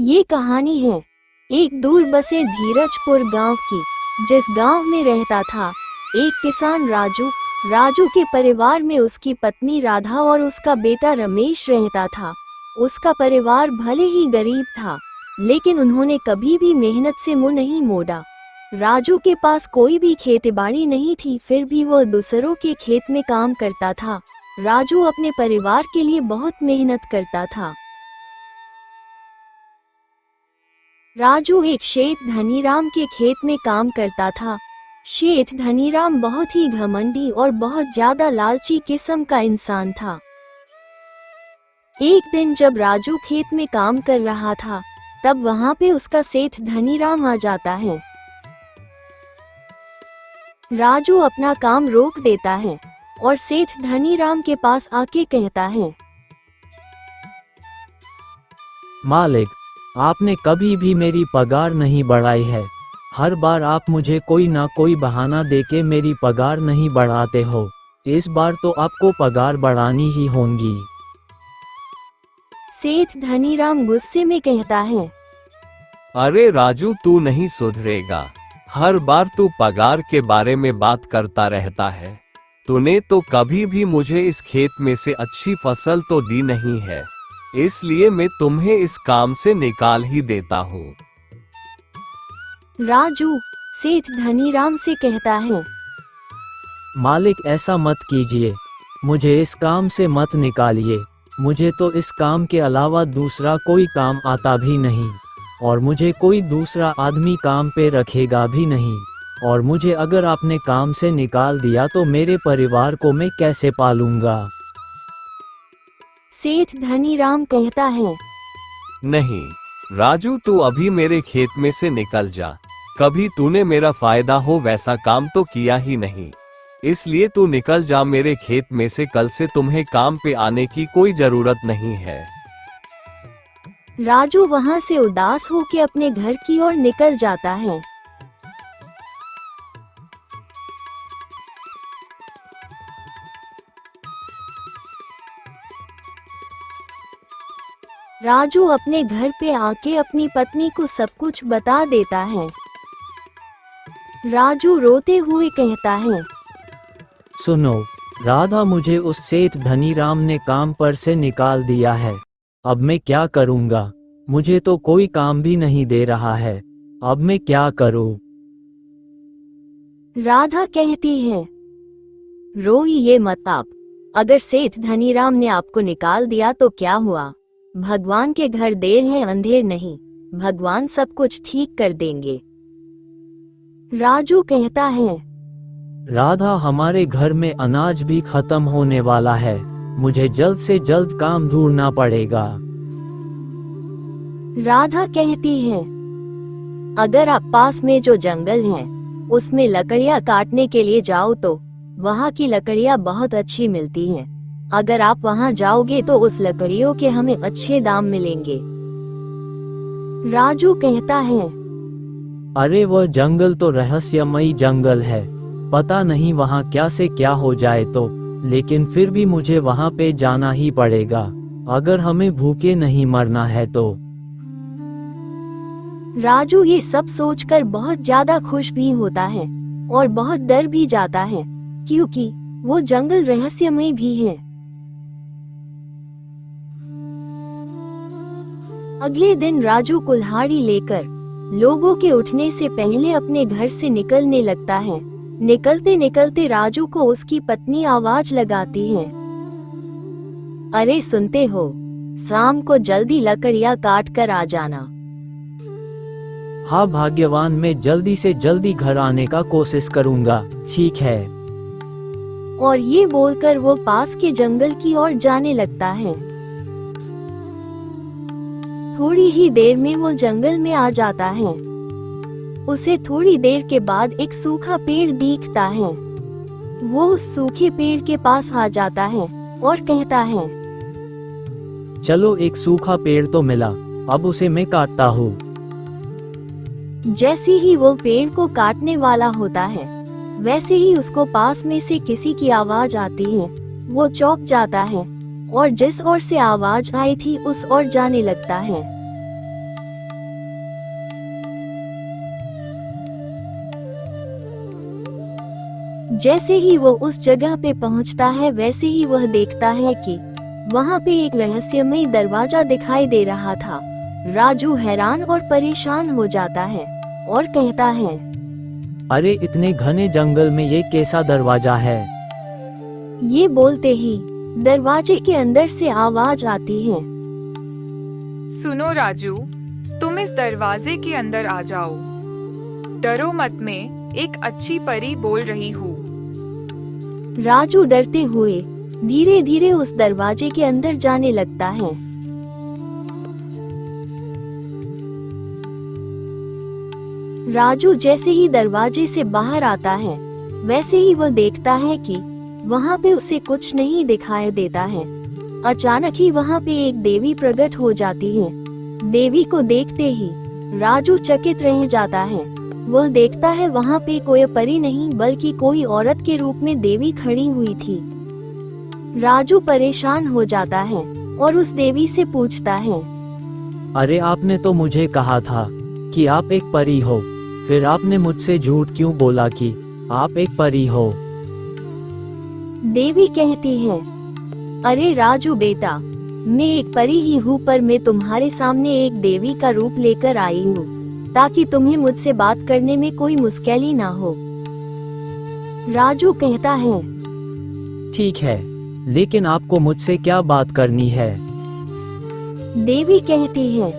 ये कहानी है एक दूर बसे धीरजपुर गांव की, जिस गांव में रहता था एक किसान राजू। राजू के परिवार में उसकी पत्नी राधा और उसका बेटा रमेश रहता था। उसका परिवार भले ही गरीब था, लेकिन उन्होंने कभी भी मेहनत से मुंह नहीं मोड़ा। राजू के पास कोई भी खेतीबाड़ी नहीं थी, फिर भी वह दूसरों के खेत में काम करता था। राजू अपने परिवार के लिए बहुत मेहनत करता था। राजू एक शेठ धनीराम के खेत में काम करता था। शेठ धनीराम बहुत ही घमंडी और बहुत ज्यादा लालची किस्म का इंसान था। एक दिन जब राजू खेत में काम कर रहा था, तब वहां पे उसका सेठ धनीराम आ जाता है। राजू अपना काम रोक देता है और सेठ धनीराम के पास आके कहता है, मालिक, आपने कभी भी मेरी पगार नहीं बढ़ाई है। हर बार आप मुझे कोई ना कोई बहाना देके मेरी पगार नहीं बढ़ाते हो। इस बार तो आपको पगार बढ़ानी ही होगी। सेठ धनीराम गुस्से में कहता है, अरे राजू, तू नहीं सुधरेगा। हर बार तू पगार के बारे में बात करता रहता है। तूने तो कभी भी मुझे इस खेत में से अच्छी फसल तो दी नहीं है, इसलिए मैं तुम्हें इस काम से निकाल ही देता हूँ। राजू सेठ धनीराम से कहता है, मालिक, ऐसा मत कीजिए, मुझे इस काम से मत निकालिए। मुझे तो इस काम के अलावा दूसरा कोई काम आता भी नहीं, और मुझे कोई दूसरा आदमी काम पे रखेगा भी नहीं। और मुझे अगर आपने काम से निकाल दिया तो मेरे परिवार को मैं कैसे पालूंगा। सेठ धनीराम कहता है, नहीं राजू, तू अभी मेरे खेत में से निकल जा। कभी तूने मेरा फायदा हो वैसा काम तो किया ही नहीं, इसलिए तू निकल जा मेरे खेत में से। कल से तुम्हें काम पे आने की कोई जरूरत नहीं है। राजू वहां से उदास होकर अपने घर की ओर निकल जाता है। राजू अपने घर पे आके अपनी पत्नी को सब कुछ बता देता है। राजू रोते हुए कहता है, सुनो राधा, मुझे उस सेठ धनीराम ने काम पर से निकाल दिया है। अब मैं क्या करूंगा? मुझे तो कोई काम भी नहीं दे रहा है। अब मैं क्या करूं? राधा कहती है, रोइए मत आप। अगर सेठ धनीराम ने आपको निकाल दिया तो क्या हुआ? भगवान के घर देर है अंधेर नहीं। भगवान सब कुछ ठीक कर देंगे। राजू कहता है, राधा, हमारे घर में अनाज भी खत्म होने वाला है। मुझे जल्द से जल्द काम ढूंढना पड़ेगा। राधा कहती है, अगर आप पास में जो जंगल है उसमें लकड़ियां काटने के लिए जाओ तो वहाँ की लकड़ियां बहुत अच्छी मिलती हैं। अगर आप वहां जाओगे तो उस लकड़ियों के हमें अच्छे दाम मिलेंगे। राजू कहता है, अरे वह जंगल तो रहस्यमयी जंगल है। पता नहीं वहाँ क्या से क्या हो जाए तो, लेकिन फिर भी मुझे वहाँ पे जाना ही पड़ेगा, अगर हमें भूखे नहीं मरना है तो। राजू ये सब सोचकर बहुत ज्यादा खुश भी होता है और बहुत डर भी जाता है, क्योंकि वो जंगल रहस्यमय भी है। अगले दिन राजू कुल्हाड़ी लेकर लोगों के उठने से पहले अपने घर से निकलने लगता है। निकलते निकलते राजू को उसकी पत्नी आवाज लगाती है, अरे सुनते हो, शाम को जल्दी लकड़ियां काट कर आ जाना। हाँ भाग्यवान, मैं जल्दी से जल्दी घर आने का कोशिश करूंगा। ठीक है। और ये बोलकर वो पास के जंगल की ओर जाने लगता है। थोड़ी ही देर में वो जंगल में आ जाता है। उसे थोड़ी देर के बाद एक सूखा पेड़ दिखता है। वो उस सूखे पेड़ के पास आ जाता है और कहता है, चलो, एक सूखा पेड़ तो मिला, अब उसे मैं काटता हूँ। जैसे ही वो पेड़ को काटने वाला होता है, वैसे ही उसको पास में से किसी की आवाज आती है। वो चौंक जाता है और जिस ओर से आवाज आई थी उस ओर जाने लगता है। जैसे ही वो उस जगह पे पहुंचता है वैसे ही वह देखता है कि वहां पे एक रहस्यमयी दरवाजा दिखाई दे रहा था। राजू हैरान और परेशान हो जाता है और कहता है, अरे इतने घने जंगल में ये कैसा दरवाजा है। ये बोलते ही दरवाजे के अंदर से आवाज आती है, सुनो राजू, तुम इस दरवाजे के अंदर आ जाओ। डरो मत, मैं एक अच्छी परी बोल रही हूँ। राजू डरते हुए धीरे धीरे उस दरवाजे के अंदर जाने लगता है। राजू जैसे ही दरवाजे से बाहर आता है वैसे ही वह देखता है कि वहां पे उसे कुछ नहीं दिखाई देता है। अचानक ही वहां पे एक देवी प्रकट हो जाती है। देवी को देखते ही राजू चकित रह जाता है। वह देखता है वहां पे कोई परी नहीं बल्कि कोई औरत के रूप में देवी खड़ी हुई थी। राजू परेशान हो जाता है और उस देवी से पूछता है, अरे आपने तो मुझे कहा था कि आप एक परी हो, फिर आपने मुझसे झूठ क्यों बोला कि आप एक परी हो। देवी कहती है, अरे राजू बेटा, मैं एक परी ही हूँ, पर मैं तुम्हारे सामने एक देवी का रूप लेकर आई हूँ ताकि तुम्हें मुझसे बात करने में कोई मुश्किल ना हो। राजू कहता है, ठीक है, लेकिन आपको मुझसे क्या बात करनी है। देवी कहती है,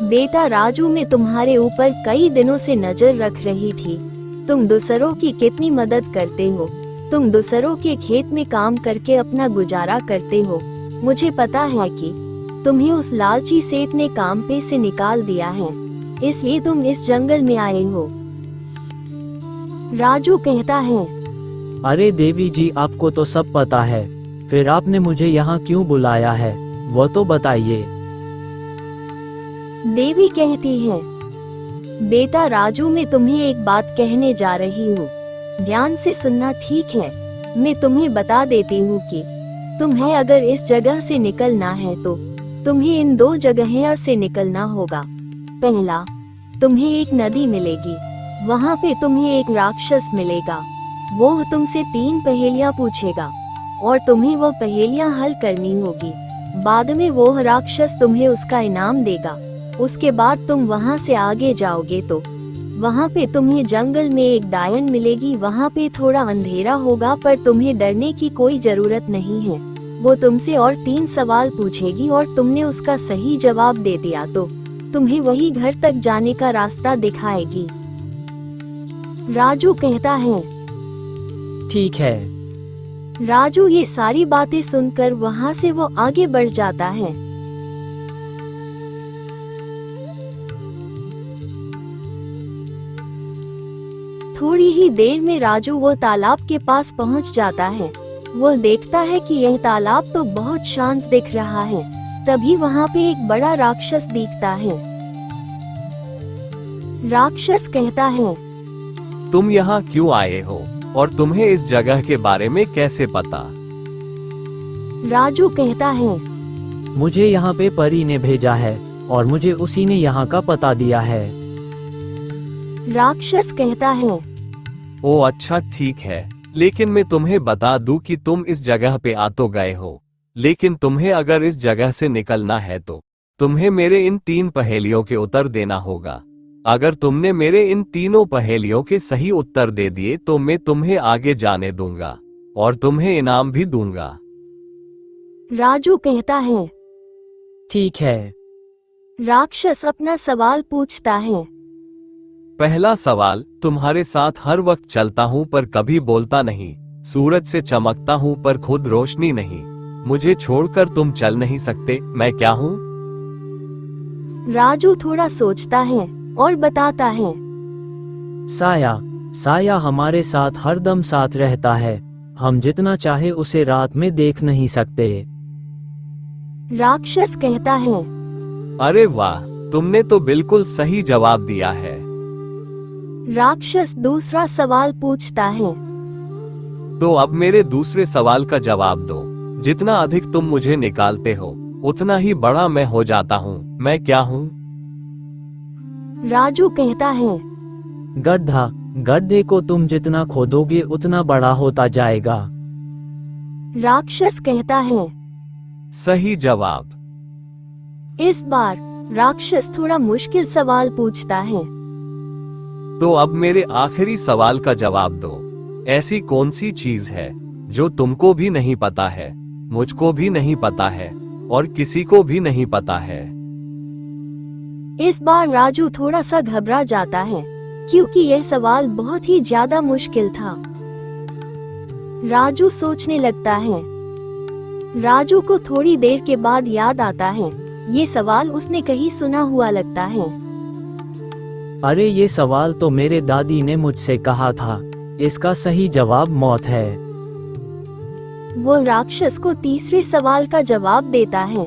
बेटा राजू, मैं तुम्हारे ऊपर कई दिनों से नजर रख रही थी। तुम दूसरों की कितनी मदद करते हो, तुम दूसरों के खेत में काम करके अपना गुजारा करते हो। मुझे पता है कि तुम्हें उस लालची सेठ ने काम पे से निकाल दिया है, इसलिए तुम इस जंगल में आए हो। राजू कहता है, अरे देवी जी, आपको तो सब पता है, फिर आपने मुझे यहाँ क्यों बुलाया है, वो तो बताइए। देवी कहती है, बेटा राजू, मैं तुम्हें एक बात कहने जा रही हूँ, ध्यान से सुनना, ठीक है। मैं तुम्हें बता देती हूँ कि तुम्हें अगर इस जगह से निकलना है तो तुम्हें इन दो जगहों से निकलना होगा। पहला, तुम्हें एक नदी मिलेगी, वहाँ पे तुम्हें एक राक्षस मिलेगा। वो तुमसे 3 पहेलियाँ पूछेगा और तुम्हें वो पहेलियाँ हल करनी होगी। बाद में वो राक्षस तुम्हें उसका इनाम देगा। उसके बाद तुम वहाँ से आगे जाओगे तो वहाँ पे तुम्हें जंगल में एक डायन मिलेगी। वहाँ पे थोड़ा अंधेरा होगा, पर तुम्हें डरने की कोई जरूरत नहीं है। वो तुमसे और 3 सवाल पूछेगी और तुमने उसका सही जवाब दे दिया तो तुम्हें वही घर तक जाने का रास्ता दिखाएगी। राजू कहता है, ठीक है। राजू ये सारी बातें सुनकर वहाँ से वो आगे बढ़ जाता है। थोड़ी ही देर में राजू वो तालाब के पास पहुँच जाता है। वह देखता है कि यह तालाब तो बहुत शांत दिख रहा है। तभी वहाँ पे एक बड़ा राक्षस दिखता है। राक्षस कहता है, तुम यहाँ क्यों आए हो और तुम्हें इस जगह के बारे में कैसे पता। राजू कहता है, मुझे यहाँ पे परी ने भेजा है और मुझे उसी ने यहाँ का पता दिया है। राक्षस कहता है, ओ अच्छा ठीक है, लेकिन मैं तुम्हें बता दूं कि तुम इस जगह पे आ तो गए हो, लेकिन तुम्हें अगर इस जगह से निकलना है तो तुम्हें मेरे इन 3 पहेलियों के उत्तर देना होगा। अगर तुमने मेरे इन तीनों पहेलियों के सही उत्तर दे दिए तो मैं तुम्हें आगे जाने दूंगा और तुम्हें इनाम भी दूंगा। राजू कहता है, ठीक है। राक्षस अपना सवाल पूछता है। पहला सवाल, तुम्हारे साथ हर वक्त चलता हूँ पर कभी बोलता नहीं, सूरज से चमकता हूँ पर खुद रोशनी नहीं, मुझे छोड़कर तुम चल नहीं सकते, मैं क्या हूँ। राजू थोड़ा सोचता है और बताता है, साया। साया हमारे साथ हरदम साथ रहता है, हम जितना चाहे उसे रात में देख नहीं सकते। राक्षस कहता है, अरे वाह, तुमने तो बिल्कुल सही जवाब दिया है। राक्षस दूसरा सवाल पूछता है। तो अब मेरे दूसरे सवाल का जवाब दो। जितना अधिक तुम मुझे निकालते हो उतना ही बड़ा मैं हो जाता हूँ, मैं क्या हूँ। राजू कहता है, गड्ढा। गड्ढे को तुम जितना खोदोगे उतना बड़ा होता जाएगा। राक्षस कहता है। सही जवाब। इस बार राक्षस थोड़ा मुश्किल सवाल पूछता है। तो अब मेरे आखिरी सवाल का जवाब दो। ऐसी कौन सी चीज है जो तुमको भी नहीं पता है, मुझको भी नहीं पता है और किसी को भी नहीं पता है? इस बार राजू थोड़ा सा घबरा जाता है क्योंकि यह सवाल बहुत ही ज्यादा मुश्किल था। राजू सोचने लगता है। राजू को थोड़ी देर के बाद याद आता है, ये सवाल उसने कहीं सुना हुआ लगता है। अरे ये सवाल तो मेरे दादी ने मुझसे कहा था। इसका सही जवाब मौत है। वो राक्षस को तीसरे सवाल का जवाब देता है।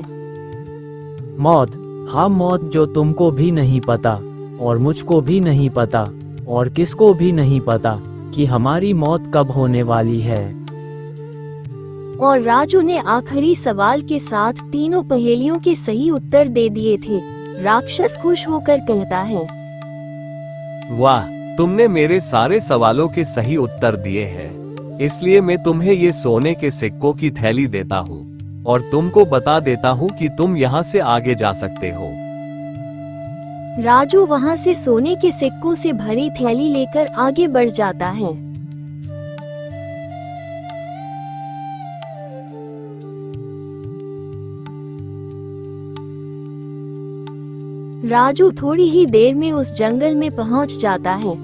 मौत, हाँ मौत, जो तुमको भी नहीं पता और मुझको भी नहीं पता और किसको भी नहीं पता कि हमारी मौत कब होने वाली है। और राजू ने आखिरी सवाल के साथ तीनों पहेलियों के सही उत्तर दे दिए थे। राक्षस खुश होकर कहता है, वाह, तुमने मेरे सारे सवालों के सही उत्तर दिए हैं, इसलिए मैं तुम्हें ये सोने के सिक्कों की थैली देता हूँ और तुमको बता देता हूँ कि तुम यहाँ से आगे जा सकते हो। राजू वहाँ से सोने के सिक्कों से भरी थैली लेकर आगे बढ़ जाता है। राजू थोड़ी ही देर में उस जंगल में पहुंच जाता है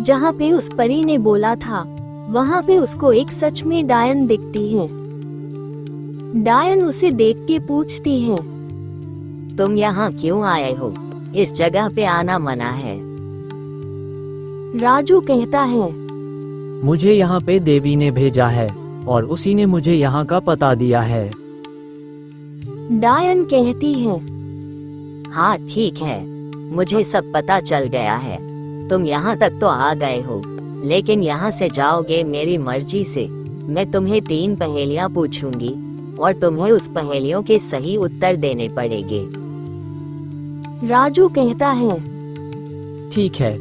जहाँ पे उस परी ने बोला था। वहाँ पे उसको एक सच में डायन दिखती है। डायन उसे देख के पूछती है, तुम यहाँ क्यों आए हो? इस जगह पे आना मना है। राजू कहता है, मुझे यहाँ पे देवी ने भेजा है और उसी ने मुझे यहाँ का पता दिया है। डायन कहती है, हाँ ठीक है, मुझे सब पता चल गया है। तुम यहाँ तक तो आ गए हो, लेकिन यहाँ से जाओगे मेरी मर्जी से। मैं तुम्हें 3 पहेलियाँ पूछूंगी और तुम्हें उस पहेलियों के सही उत्तर देने पड़ेंगे। राजू कहता है, ठीक है,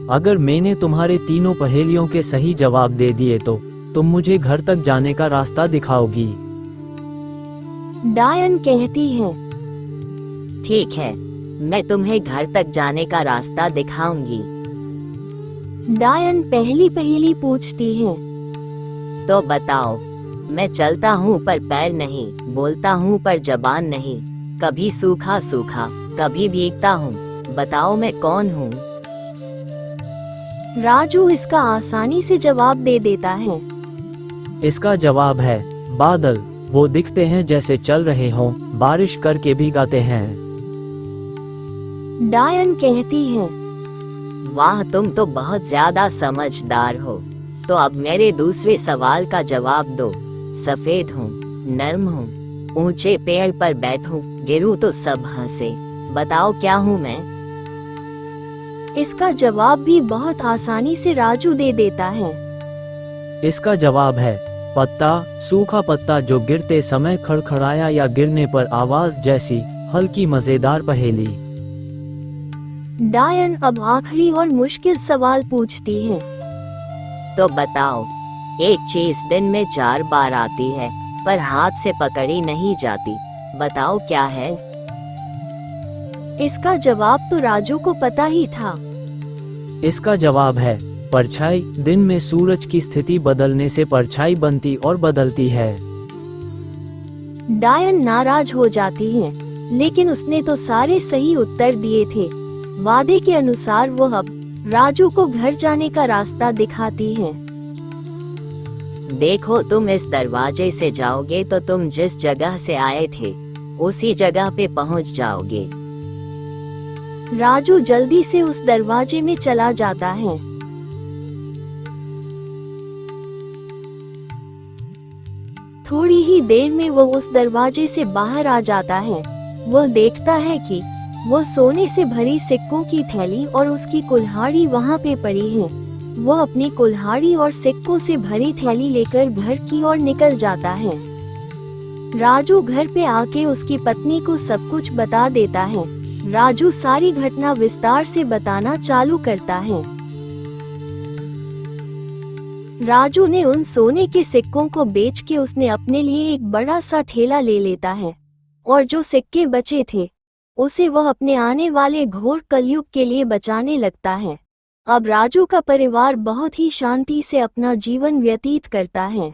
अगर मैंने तुम्हारे तीनों पहेलियों के सही जवाब दे दिए तो तुम मुझे घर तक जाने का रास्ता दिखाओगी। डायन कहती है, ठीक है, मैं तुम्हें घर तक जाने का रास्ता दिखाऊंगी। डायन पहली पहेली पूछती है, तो बताओ, मैं चलता हूँ पर पैर नहीं, बोलता हूँ पर जबान नहीं, कभी सूखा सूखा कभी भीगता हूँ, बताओ मैं कौन हूँ? राजू इसका आसानी से जवाब दे देता है। इसका जवाब है बादल। वो दिखते हैं जैसे चल रहे हों, बारिश करके भीगाते हैं। डायन कहती है, वाह, तुम तो बहुत ज्यादा समझदार हो। तो अब मेरे दूसरे सवाल का जवाब दो। सफेद हूँ, नर्म हूँ, ऊंचे पेड़ पर बैठूं, गिरूं तो सब हंसे, बताओ क्या हूँ मैं? इसका जवाब भी बहुत आसानी से राजू दे देता है। इसका जवाब है पत्ता। सूखा पत्ता जो गिरते समय खड़खड़ाया या गिरने पर आवाज जैसी हल्की मजेदार पहेली। डायन अब आखिरी और मुश्किल सवाल पूछती है, तो बताओ, एक चीज दिन में 4 बार आती है पर हाथ से पकड़ी नहीं जाती, बताओ क्या है? इसका जवाब तो राजू को पता ही था। इसका जवाब है परछाई। दिन में सूरज की स्थिति बदलने से परछाई बनती और बदलती है। डायन नाराज हो जाती है, लेकिन उसने तो सारे सही उत्तर दिए थे। वादे के अनुसार वो अब राजू को घर जाने का रास्ता दिखाती है। देखो, तुम इस दरवाजे से जाओगे तो तुम जिस जगह से आए थे उसी जगह पे पहुंच जाओगे। राजू जल्दी से उस दरवाजे में चला जाता है। थोड़ी ही देर में वो उस दरवाजे से बाहर आ जाता है। वह देखता है कि वो सोने से भरी सिक्कों की थैली और उसकी कुल्हाड़ी वहाँ पे पड़ी है। वो अपनी कुल्हाड़ी और सिक्कों से भरी थैली लेकर घर की ओर निकल जाता है। राजू घर पे आके उसकी पत्नी को सब कुछ बता देता है। राजू सारी घटना विस्तार से बताना चालू करता है। राजू ने उन सोने के सिक्कों को बेच के उसने अपने लिए एक बड़ा सा ठेला ले लेता है और जो सिक्के बचे थे उसे वह अपने आने वाले घोर कलयुग के लिए बचाने लगता है। अब राजू का परिवार बहुत ही शांति से अपना जीवन व्यतीत करता है।